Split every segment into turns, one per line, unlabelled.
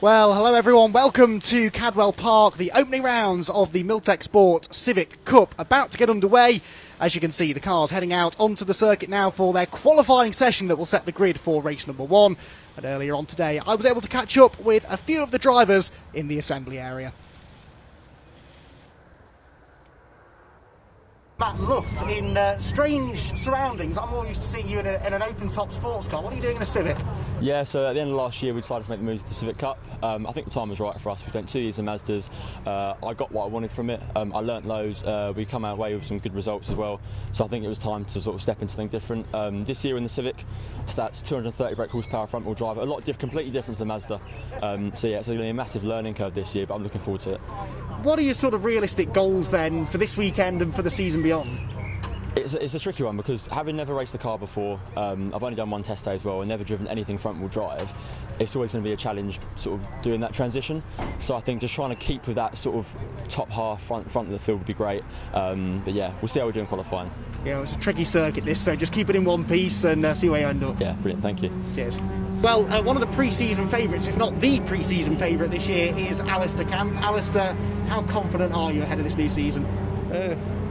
Well, hello everyone, welcome to Cadwell Park. The opening rounds of the Milltek Sport Civic Cup about to get underway. As you can see, the cars heading out onto the circuit now for their qualifying session that will set the grid for race number 1. And earlier on today, I was able to catch up with a few of the drivers in the assembly area. Matt Luff, in strange surroundings. I'm more used to seeing you in an open-top sports car. What are you doing in a Civic?
Yeah, so at the end of last year we decided to make the move to the Civic Cup. I think the time was right for us. We spent 2 years in Mazdas. I got what I wanted from it. I learnt loads. We come our way with some good results as well. So I think it was time to sort of step into something different. This year in the Civic, that's 230 brake horsepower front-wheel drive. Completely different to the Mazda. So yeah, it's going to be a massive learning curve this year, but I'm looking forward to it.
What are your sort of realistic goals then for this weekend and for the season beyond?
It's a tricky one because having never raced a car before, I've only done one test day as well and never driven anything front-wheel drive. It's always going to be a challenge sort of doing that transition. So I think just trying to keep with that sort of top half front of the field would be great. But yeah, we'll see how we do in qualifying.
Yeah, it's a tricky circuit this, so just keep it in one piece and see where you end up.
Yeah, brilliant, thank you.
Cheers. Well, one of the pre-season favourites, if not the pre-season favourite this year, is Alistair Camp. Alistair, how confident are you ahead of this new season?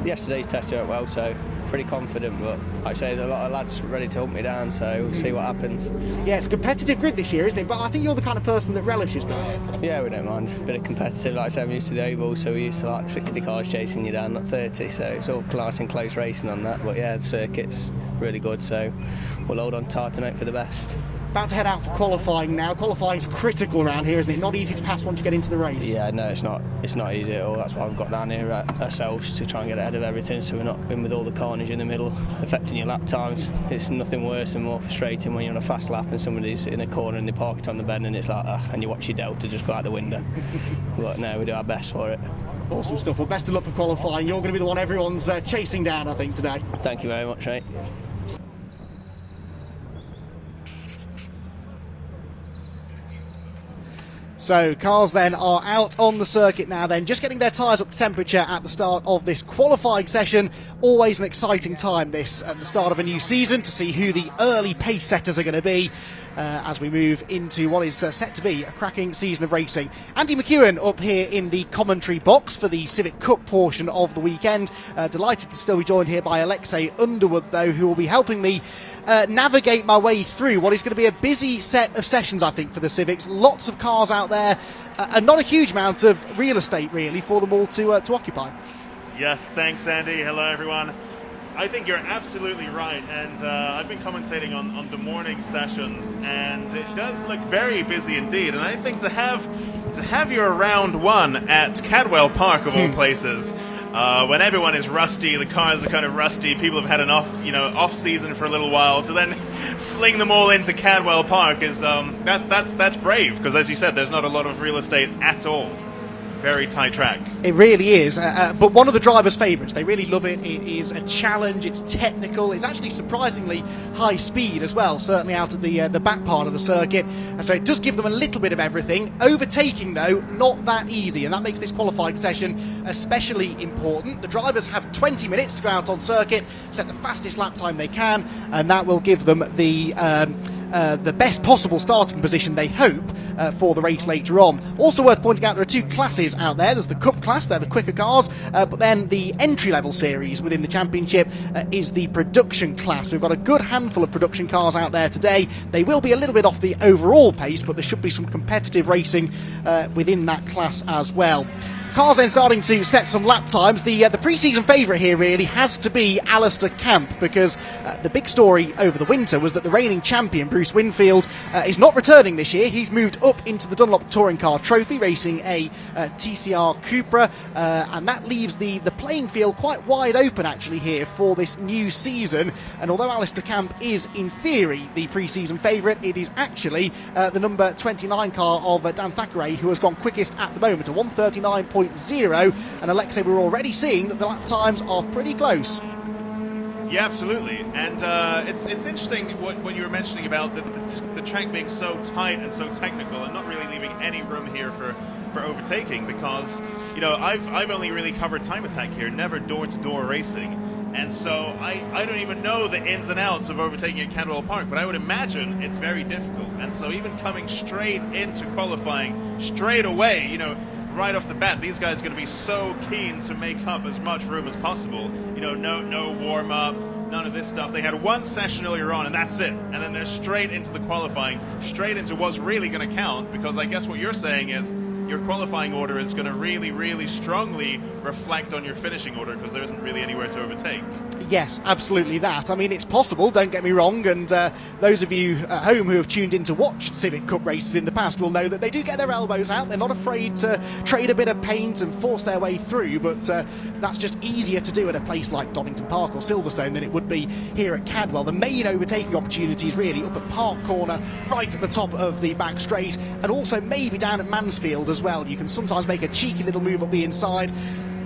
Yesterday's test went well, so pretty confident, but like I say, there's a lot of lads ready to hunt me down, so we'll see what happens.
Yeah, it's a competitive grid this year, isn't it? But I think you're the kind of person that relishes that.
Yeah, we don't mind. A bit of competitive, like I say, I'm used to the oval, so we used to like 60 cars chasing you down, not 30, so it's all nice and close racing on that. But yeah, the circuit's really good, so we'll hold on tight and hope for the best.
About to head out for qualifying now. Qualifying's critical around here, isn't it? Not easy to pass once you get into the race.
Yeah, no, it's not easy at all. That's why we've got down here ourselves, to try and get ahead of everything, so we're not in with all the carnage in the middle affecting your lap times. It's nothing worse and more frustrating when you're on a fast lap and somebody's in a corner and they park it on the bend and it's like, and you watch your delta just go out the window. But no, we do our best for it.
Awesome stuff. Well, best of luck for qualifying. You're going to be the one everyone's chasing down, I think, today.
Thank you very much, mate.
So cars then are out on the circuit now then, just getting their tyres up to temperature at the start of this qualifying session. Always an exciting time this at the start of a new season to see who the early pace setters are going to be as we move into what is set to be a cracking season of racing. Andy McEwen up here in the commentary box for the Civic Cup portion of the weekend. Delighted to still be joined here by Alexei Underwood though, who will be helping me navigate my way through what is going to be a busy set of sessions, I think, for the Civics. Lots of cars out there and not a huge amount of real estate really for them all to occupy.
Yes, thanks Andy. Hello everyone. I think you're absolutely right, and I've been commentating on the morning sessions, and it does look very busy indeed. And I think to have your round one at Cadwell Park of all places, when everyone is rusty, the cars are kind of rusty, people have had an off season for a little while, to then fling them all into Cadwell Park is that's brave, because as you said, there's not a lot of real estate at all. Very tight track. It
really is, but one of the drivers' favourites. They really love it. It is a challenge, it's technical, it's actually surprisingly high speed as well, certainly out of the back part of the circuit. So it does give them a little bit of everything. Overtaking, though, not that easy, and that makes this qualifying session especially important. The drivers have 20 minutes to go out on circuit, set the fastest lap time they can, and that will give them the best possible starting position, they hope, for the race later on. Also worth pointing out, there are two classes out there. There's the Cup class, they're the quicker cars, but then the entry-level series within the championship is the production class. We've got a good handful of production cars out there today. They will be a little bit off the overall pace, but there should be some competitive racing within that class as well. Cars then starting to set some lap times. The pre-season favourite here really has to be Alistair Camp, because the big story over the winter was that the reigning champion, Bruce Winfield, is not returning this year. He's moved up into the Dunlop Touring Car Trophy, racing a TCR Cupra, and that leaves the playing field quite wide open actually here for this new season. And although Alistair Camp is in theory the pre-season favourite, it is actually the number 29 car of Dan Thackeray who has gone quickest at the moment, a 139.0, and Alexei, we're already seeing that the lap times are pretty close.
Yeah, absolutely. And it's interesting when you were mentioning about the track being so tight and so technical and not really leaving any room here for overtaking, because I've only really covered time attack here, never door-to-door racing. And so I don't even know the ins and outs of overtaking at Cadwell Park, but I would imagine it's very difficult. And so even coming straight into qualifying, straight away, you know, right off the bat, these guys are going to be so keen to make up as much room as possible. You know, no warm-up, none of this stuff. They had one session earlier on, and that's it. And then they're straight into the qualifying, straight into what's really going to count, because I guess what you're saying is your qualifying order is going to really, really strongly reflect on your finishing order, because there isn't really anywhere to overtake.
Yes, absolutely that. I mean, it's possible, don't get me wrong, and those of you at home who have tuned in to watch Civic Cup races in the past will know that they do get their elbows out. They're not afraid to trade a bit of paint and force their way through, but that's just easier to do at a place like Donington Park or Silverstone than it would be here at Cadwell. The main overtaking opportunities really up at Park Corner, right at the top of the back straight, and also maybe down at Mansfield as well. You can sometimes make a cheeky little move up the inside.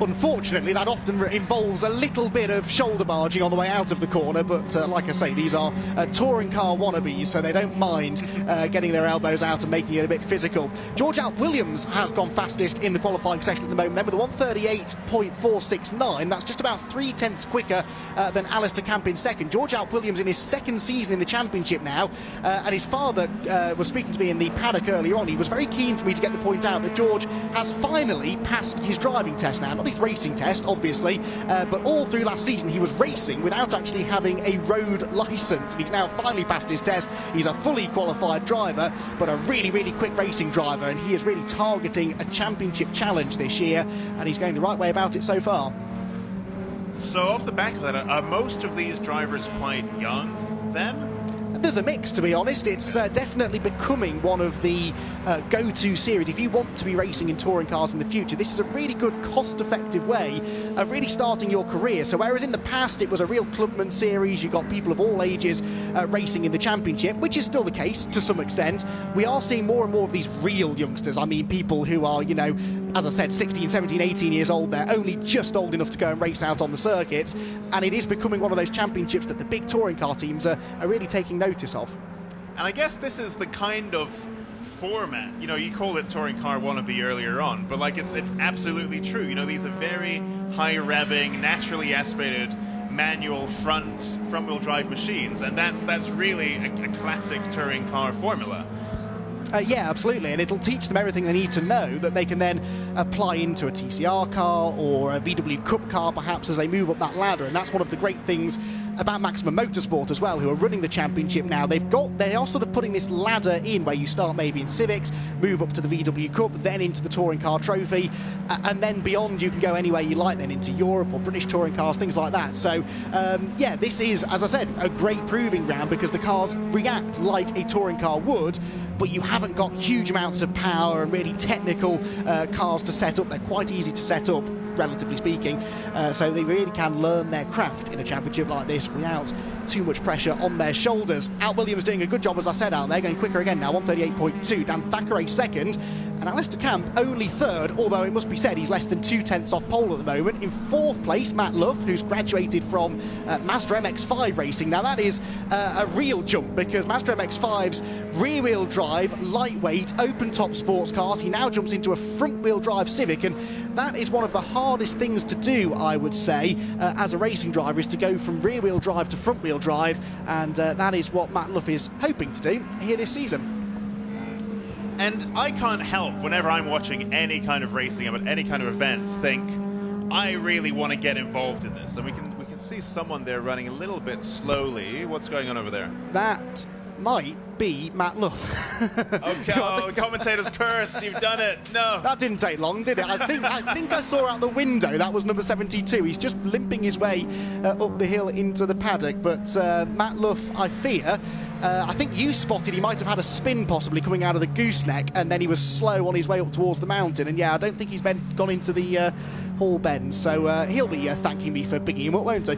Unfortunately, that often involves a little bit of shoulder barging on the way out of the corner, but like I say, these are touring car wannabes, so they don't mind getting their elbows out and making it a bit physical. George Alp Williams has gone fastest in the qualifying session at the moment, then with a 1:38.469. That's just about 3/10 quicker than Alistair Camp in second. George Alp Williams in his second season in the championship now, and his father was speaking to me in the paddock earlier on. He was very keen for me to get the point out that George has finally passed his driving test now. Not his racing test, obviously, but all through last season he was racing without actually having a road licence. He's now finally passed his test. He's a fully qualified driver, but a really, really quick racing driver, and he is really targeting a championship challenge this year, and he's going the right way about it so far.
So off the back of that, are most of these drivers quite young then?
There's a mix, to be honest. It's definitely becoming one of the go-to series. If you want to be racing in touring cars in the future, this is a really good cost-effective way of really starting your career. So whereas in the past it was a real clubman series, you got people of all ages racing in the championship, which is still the case to some extent, we are seeing more and more of these real youngsters. I mean, people who are, you know, as I said, 16, 17, 18 years old. They're only just old enough to go and race out on the circuits, and it is becoming one of those championships that the big touring car teams are really taking notice of.
And I guess this is the kind of format, you know, you called it touring car wannabe earlier on, but like it's absolutely true. You know, these are very high revving, naturally aspirated manual front-wheel drive machines, and that's really a classic touring car formula.
Yeah, absolutely, and it'll teach them everything they need to know that they can then apply into a TCR car or a VW Cup car perhaps as they move up that ladder. And that's one of the great things about Maximum Motorsport as well, who are running the championship now. They are sort of putting this ladder in where you start maybe in Civics, move up to the VW Cup, then into the Touring Car Trophy, and then beyond you can go anywhere you like, then into Europe or British touring cars, things like that. So yeah, this is, as I said, a great proving ground because the cars react like a touring car would, but you haven't got huge amounts of power and really technical cars to set up. They're quite easy to set up, relatively speaking, so they really can learn their craft in a championship like this without too much pressure on their shoulders. Al Williams doing a good job, as I said, out there, going quicker again now, 1:38.2. Dan Thackeray second, and Alistair Camp only third, although it must be said he's less than 2/10 off pole at the moment. In fourth place, Matt Luff, who's graduated from Mazda MX-5 racing. Now that is a real jump because Mazda MX-5's rear-wheel drive, lightweight, open-top sports cars. He now jumps into a front-wheel drive Civic, and that is one of the hardest things to do, I would say, as a racing driver, is to go from rear-wheel drive to front-wheel drive, and that is what Matt Luff is hoping to do here this season.
And I can't help, whenever I'm watching any kind of racing about any kind of event, think, I really want to get involved in this. And we can see someone there running a little bit slowly. What's going on over there?
That might be Matt Luff.
Okay, oh, commentator's curse, you've done it. No.
That didn't take long, did it? I think I saw out the window that was number 72. He's just limping his way up the hill into the paddock, but Matt Luff, I fear, I think you spotted he might have had a spin possibly coming out of the gooseneck, and then he was slow on his way up towards the mountain, and yeah, I don't think he's gone into the Hall Bend, so he'll be thanking me for bigging him up, won't he?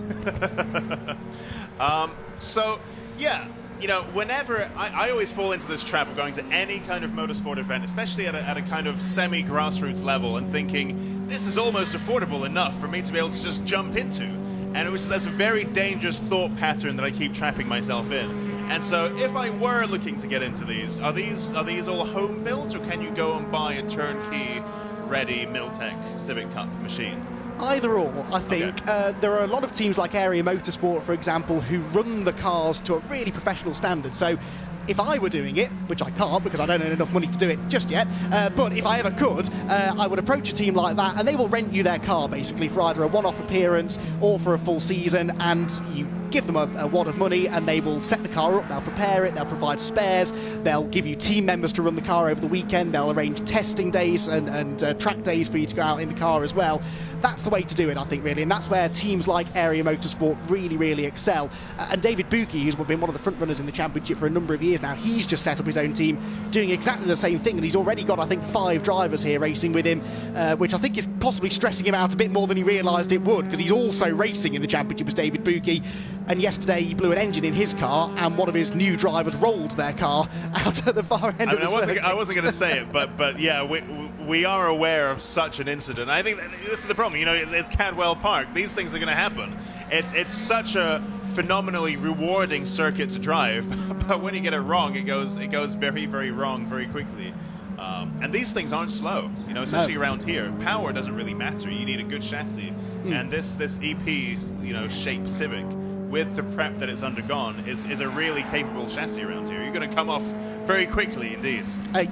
So, yeah, you know, whenever I always fall into this trap of going to any kind of motorsport event, especially at a kind of semi-grassroots level, and thinking this is almost affordable enough for me to be able to just jump into. And that's a very dangerous thought pattern that I keep trapping myself in. And so if I were looking to get into these, are these all home built, or can you go and buy a turnkey ready Milltek Civic Cup machine?
Either or, I think.
Okay.
There are a lot of teams like Area Motorsport, for example, who run the cars to a really professional standard. So if I were doing it, which I can't because I don't earn enough money to do it just yet, but if I ever could, I would approach a team like that and they will rent you their car basically for either a one-off appearance or for a full season, and you give them a wad of money and they will set the car up, they'll prepare it, they'll provide spares, they'll give you team members to run the car over the weekend, they'll arrange testing days and track days for you to go out in the car as well. That's the way to do it, I think, really, and that's where teams like Area Motorsport really, really excel. And David Buki, who's been one of the front runners in the championship for a number of years now, he's just set up his own team doing exactly the same thing, and he's already got, I think, 5 drivers here racing with him, which I think is possibly stressing him out a bit more than he realised it would, because he's also racing in the championship as David Buki. And yesterday he blew an engine in his car, and one of his new drivers rolled their car out at the far end of the circuit.
I wasn't going to say it, but yeah, we are aware of such an incident. I think this is the problem. You know, it's Cadwell Park. These things are going to happen. It's such a phenomenally rewarding circuit to drive, but when you get it wrong, it goes very, very wrong very quickly. And these things aren't slow, you know, especially around here. Power doesn't really matter. You need a good chassis, and this EP, you know, shaped Civic, with the prep that it's undergone, is a really capable chassis around here. You're going to come off very quickly indeed.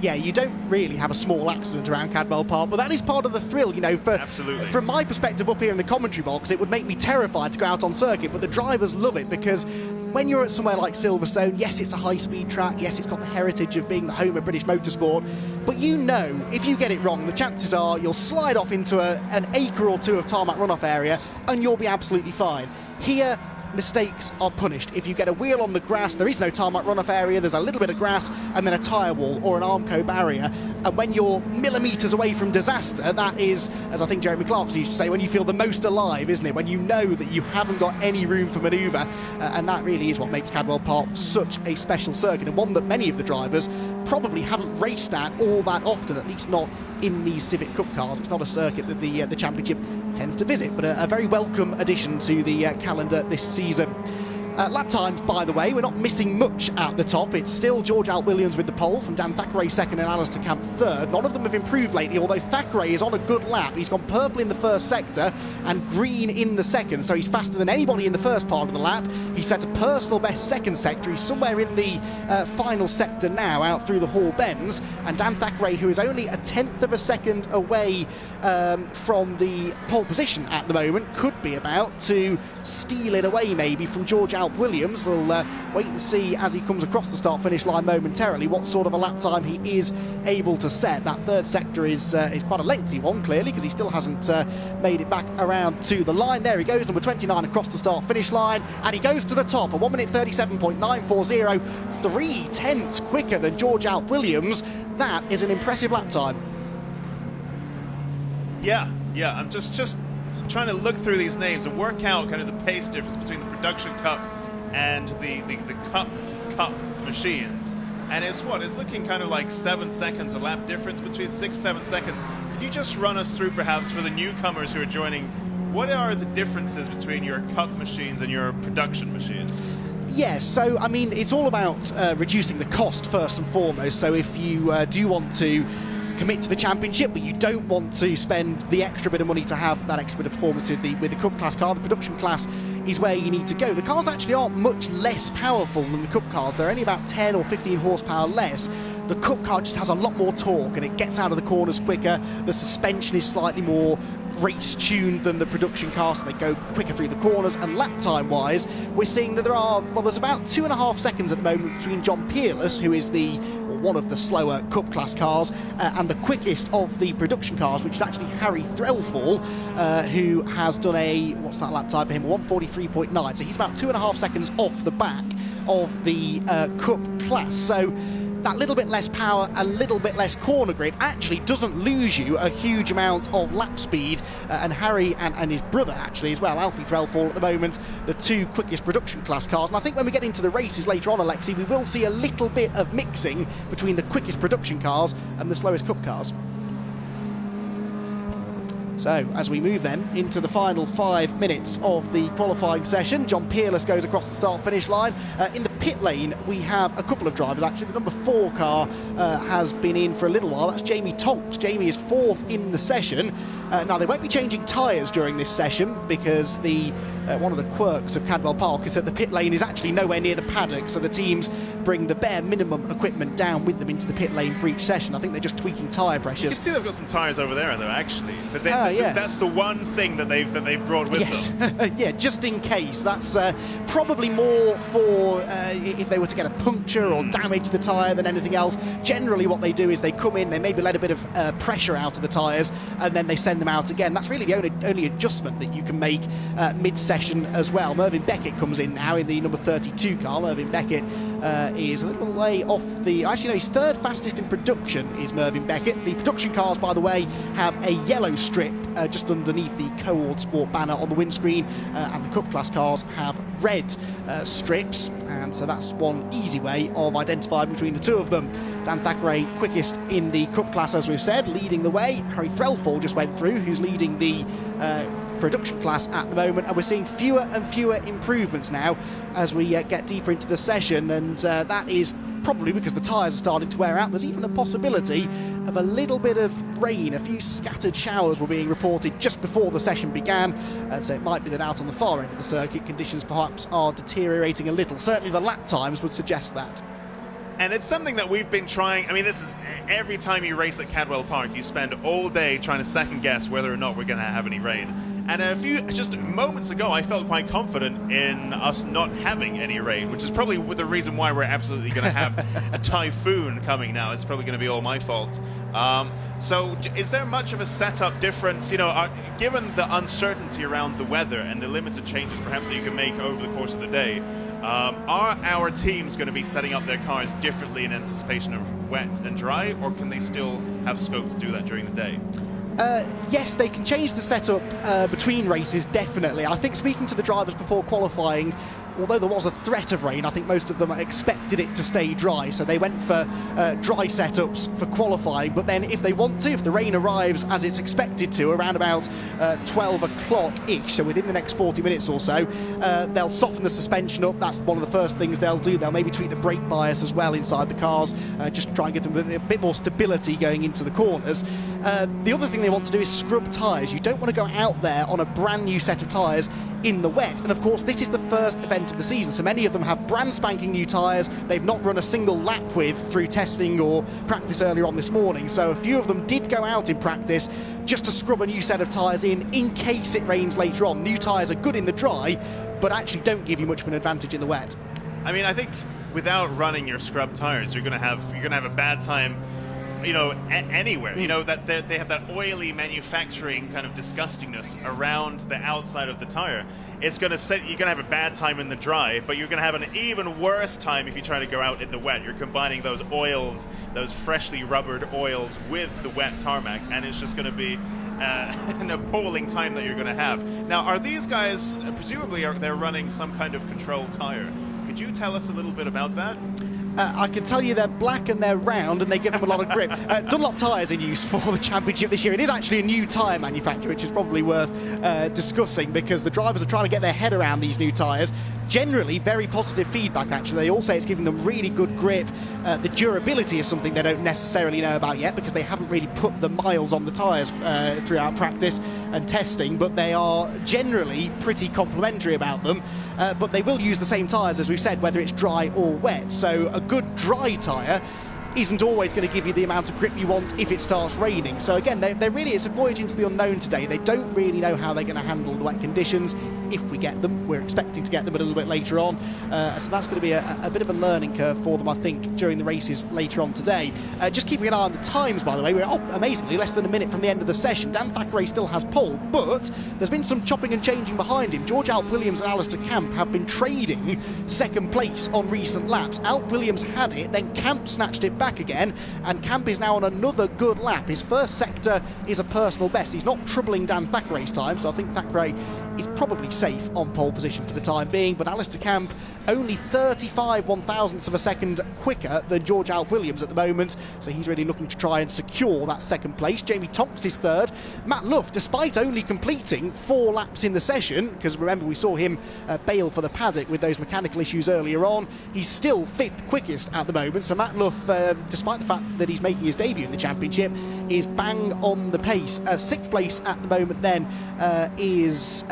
Yeah, you don't really have a small accident around Cadwell Park, but that is part of the thrill, you know.
Absolutely. From
my perspective up here in the commentary box, it would make me terrified to go out on circuit, but the drivers love it, because when you're at somewhere like Silverstone, yes, it's a high-speed track, yes, it's got the heritage of being the home of British motorsport, but you know, if you get it wrong, the chances are you'll slide off into an acre or two of tarmac runoff area, and you'll be absolutely fine. Here, mistakes are punished. If you get a wheel on the grass, there is no tarmac runoff area, there's a little bit of grass and then a tyre wall or an Armco barrier, and when you're millimetres away from disaster, that is, as I think Jeremy Clarkson used to say, when you feel the most alive, isn't it? When you know that you haven't got any room for manoeuvre, and that really is what makes Cadwell Park such a special circuit, and one that many of the drivers probably haven't raced at all that often, at least not in these Civic Cup cars. It's not a circuit that the championship tends to visit, but a very welcome addition to the calendar this season. Lap times, by the way, we're not missing much at the top. It's still George Alp Williams with the pole, from Dan Thackeray second and Alistair Camp third. None of them have improved lately, although Thackeray is on a good lap. He's gone purple in the first sector and green in the second, so he's faster than anybody in the first part of the lap. He set a personal best second sector. He's somewhere in the final sector now, out through the Hall Bends, and Dan Thackeray, who is only a tenth of a second away from the pole position at the moment, could be about to steal it away maybe from George Alp Williams. We'll wait and see as he comes across the start-finish line momentarily what sort of a lap time he is able to set. That third sector is quite a lengthy one, clearly, because he still hasn't made it back around to the line. There he goes, number 29 across the start-finish line, and he goes to the top, a 1 minute 37.940, 3 tenths quicker than George Alp Williams. That is an impressive lap time.
Yeah, I'm just trying to look through these names and work out kind of the pace difference between the Production Cup and the Cup machines. And it's looking kind of like 7 seconds a lap difference, between 6-7 seconds. Could you just run us through, perhaps, for the newcomers who are joining, what are the differences between your Cup machines and your production machines?
Yes, so I mean, it's all about reducing the cost first and foremost. So if you do want to commit to the championship, but you don't want to spend the extra bit of money to have that extra bit of performance with the Cup class car, the production class is where you need to go. The cars actually aren't much less powerful than the Cup cars. They're only about 10 or 15 horsepower less. The Cup car just has a lot more torque and it gets out of the corners quicker. The suspension is slightly more race tuned than the production car, so they go quicker through the corners. And lap time wise, we're seeing that there's about 2.5 seconds at the moment between John Peerless, who is one of the slower Cup class cars, and the quickest of the production cars, which is actually Harry Threlfall, who has done what's that lap time for him, 1:43.9, so he's about 2.5 seconds off the back of the Cup class. So that little bit less power, a little bit less corner grip actually doesn't lose you a huge amount of lap speed, and Harry and his brother actually as well, Alfie Threlfall, at the moment, the two quickest production class cars. And I think when we get into the races later on, Alexi, we will see a little bit of mixing between the quickest production cars and the slowest Cup cars. So as we move then into the final 5 minutes of the qualifying session, John Peerless goes across the start-finish line. In the pit lane, we have a couple of drivers. Actually, the number 4 car has been in for a little while. That's Jamie Tonks. Jamie is 4th in the session. Now, they won't be changing tyres during this session because one of the quirks of Cadwell Park is that the pit lane is actually nowhere near the paddock, so the teams bring the bare minimum equipment down with them into the pit lane for each session. I think they're just tweaking tyre
You can
pressures.
see they've got some tyres over there, though, actually. But
Yes.
that's the one thing that they've brought with them.
Yeah, just in case. That's probably more for if they were to get a puncture or damage the tyre than anything else. Generally what they do is they come in, they maybe let a bit of pressure out of the tyres, and then they send them out again. That's really the only adjustment that you can make mid-session as well. Mervyn Beckett comes in now in the number 32 car. Mervyn Beckett is a little way off actually no, he's 3rd fastest in production is Mervyn Beckett. The production cars, by the way, have a yellow strip just underneath the Co-Ord Sport banner on the windscreen, and the Cup class cars have red strips, and so that's one easy way of identifying between the two of them. Dan Thackeray quickest in the Cup class, as we've said, leading the way. Harry Threlfall just went through, who's leading the production class at the moment, and we're seeing fewer and fewer improvements now as we get deeper into the session, and that is probably because the tyres are starting to wear out. There's even a possibility of a little bit of rain. A few scattered showers were being reported just before the session began, and so it might be that out on the far end of the circuit conditions perhaps are deteriorating a little. Certainly the lap times would suggest that.
And it's something that we've been trying. I mean, this is every time you race at Cadwell Park, you spend all day trying to second guess whether or not we're going to have any rain. And just moments ago, I felt quite confident in us not having any rain, which is probably the reason why we're absolutely going to have a typhoon coming now. It's probably going to be all my fault. So is there much of a setup difference, given the uncertainty around the weather and the limited changes perhaps that you can make over the course of the day? Are our teams going to be setting up their cars differently in anticipation of wet and dry, or can they still have scope to do that during the day?
Yes, they can change the setup between races, definitely. I think speaking to the drivers before qualifying, although there was a threat of rain, I think most of them expected it to stay dry, so they went for dry setups for qualifying. But then if they want to, if the rain arrives as it's expected to, around about 12 o'clock-ish, so within the next 40 minutes or so, they'll soften the suspension up. That's one of the first things they'll do. They'll maybe tweak the brake bias as well inside the cars, just to try and get them a bit more stability going into the corners. The other thing they want to do is scrub tyres. You don't want to go out there on a brand new set of tyres in the wet, and of course this is the first event of the season, so many of them have brand spanking new tyres they've not run a single lap with through testing or practice earlier on this morning. So a few of them did go out in practice just to scrub a new set of tyres in case it rains later on. New tyres are good in the dry, but actually don't give you much of an advantage in the wet.
I mean, I think without running your scrub tires, you're gonna have a bad time anywhere. That they have that oily manufacturing kind of disgustingness around the outside of the tire. It's gonna you're gonna have a bad time in the dry, but you're gonna have an even worse time if you try to go out in the wet. You're combining those oils, those freshly rubbered oils, with the wet tarmac, and it's just gonna be an appalling time that you're gonna have. Now, are these guys presumably they're running some kind of controlled tire? Could you tell us a little bit about that?
I can tell you they're black and they're round and they give them a lot of grip. Dunlop tyres are used for the championship this year. It is actually a new tyre manufacturer, which is probably worth discussing, because the drivers are trying to get their head around these new tyres. Generally, very positive feedback, actually. They all say it's giving them really good grip. The durability is something they don't necessarily know about yet, because they haven't really put the miles on the tyres throughout practice and testing, but they are generally pretty complimentary about them. But they will use the same tyres, as we've said, whether it's dry or wet. So a good dry tyre isn't always going to give you the amount of grip you want if it starts raining. So again, it's a voyage into the unknown today. They don't really know how they're going to handle the wet conditions if we get them. We're expecting to get them a little bit later on. So that's going to be a bit of a learning curve for them, I think, during the races later on today. Just keeping an eye on the times, by the way. We're amazingly less than a minute from the end of the session. Dan Thackeray still has pole, but there's been some chopping and changing behind him. George Alp Williams and Alistair Camp have been trading second place on recent laps. Alp Williams had it, then Camp snatched it back again, and Camp is now on another good lap. His first sector is a personal best. He's not troubling Dan Thackeray's time, so I think Thackeray is probably safe on pole position for the time being, but Alistair Camp only 35 one-thousandths of a second quicker than George Alp Williams at the moment, so he's really looking to try and secure that second place. Jamie Tonks is third. Matt Luff, despite only completing 4 laps in the session, because remember we saw him bail for the paddock with those mechanical issues earlier on, he's still 5th quickest at the moment. So Matt Luff, despite the fact that he's making his debut in the championship, is bang on the pace. 6th place at the moment then is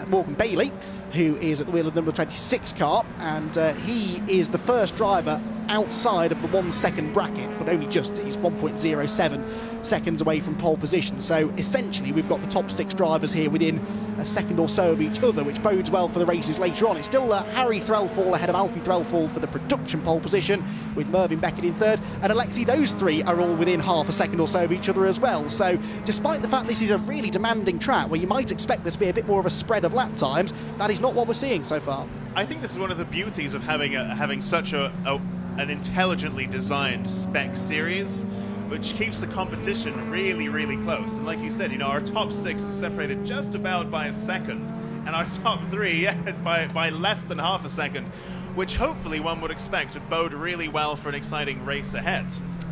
Morgan Bailey, who is at the wheel of the number 26 car, and he is the first driver outside of the 1 second bracket, but only just. He's 1.07 seconds away from pole position. So essentially we've got the top 6 drivers here within a second or so of each other, which bodes well for the races later on. It's still Harry Threlfall ahead of Alfie Threlfall for the production pole position, with Mervyn Beckett in third, and Alexi, those 3 are all within half a second or so of each other as well. So despite the fact this is a really demanding track where you might expect there to be a bit more of a spread of lap times, that is not what we're seeing so far.
I think this is one of the beauties of having such an intelligently designed spec series, which keeps the competition really, really close. And like you said, our top 6 is separated just about by a second, and our top 3 by less than half a second, which hopefully one would expect would bode really well for an exciting race ahead.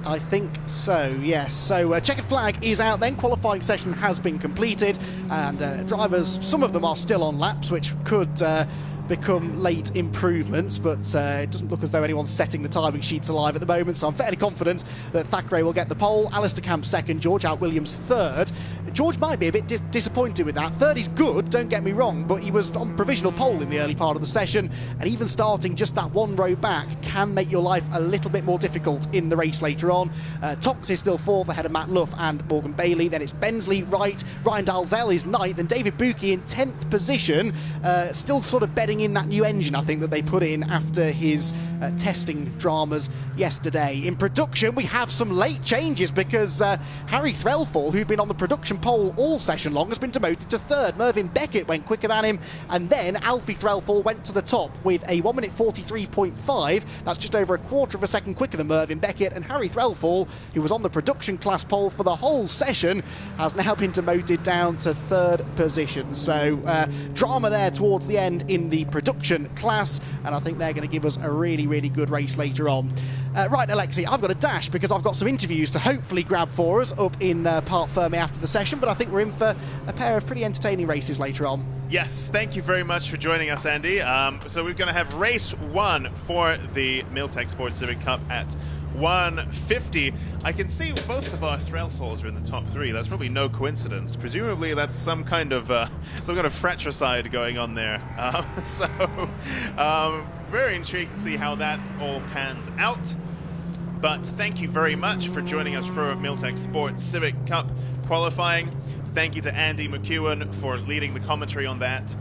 I think so, yes. So checkered flag is out then. Qualifying session has been completed, and drivers, some of them are still on laps, which could become late improvements, but it doesn't look as though anyone's setting the timing sheets alive at the moment, so I'm fairly confident that Thackeray will get the pole. Alistair Camp second, George Alp Williams third. George might be a bit disappointed with that. Third is good, don't get me wrong, but he was on provisional pole in the early part of the session, and even starting just that 1 row back can make your life a little bit more difficult in the race later on. Tonks is still 4th ahead of Matt Luff and Morgan Bailey. Then it's Bensley, Wright, Ryan Dalzell is 9th, and David Buki in 10th position, still sort of bedding in that new engine, I think, that they put in after his testing dramas yesterday. In production, we have some late changes because Harry Threlfall, who'd been on the production pole all session long, has been demoted to 3rd. Mervyn Beckett went quicker than him, and then Alfie Threlfall went to the top with a 1 minute 43.5. That's just over a quarter of a second quicker than Mervyn Beckett, and Harry Threlfall, who was on the production class pole for the whole session, has now been demoted down to 3rd position. So drama there towards the end in the production class, and I think they're going to give us a really, really good race later on. Right, Alexi, I've got a dash because I've got some interviews to hopefully grab for us up in Parc Fermé after the session, but I think we're in for a pair of pretty entertaining races later on.
Yes, thank you very much for joining us, Andy. So we're going to have race 1 for the Milltek Sports Civic Cup at 150. I can see both of our Threlfalls are in the top 3. That's probably no coincidence. Presumably that's some kind of fratricide going on there. Very intrigued to see how that all pans out. But thank you very much for joining us for Milltek Sports Civic Cup qualifying. Thank you to Andy McEwen for leading the commentary on that.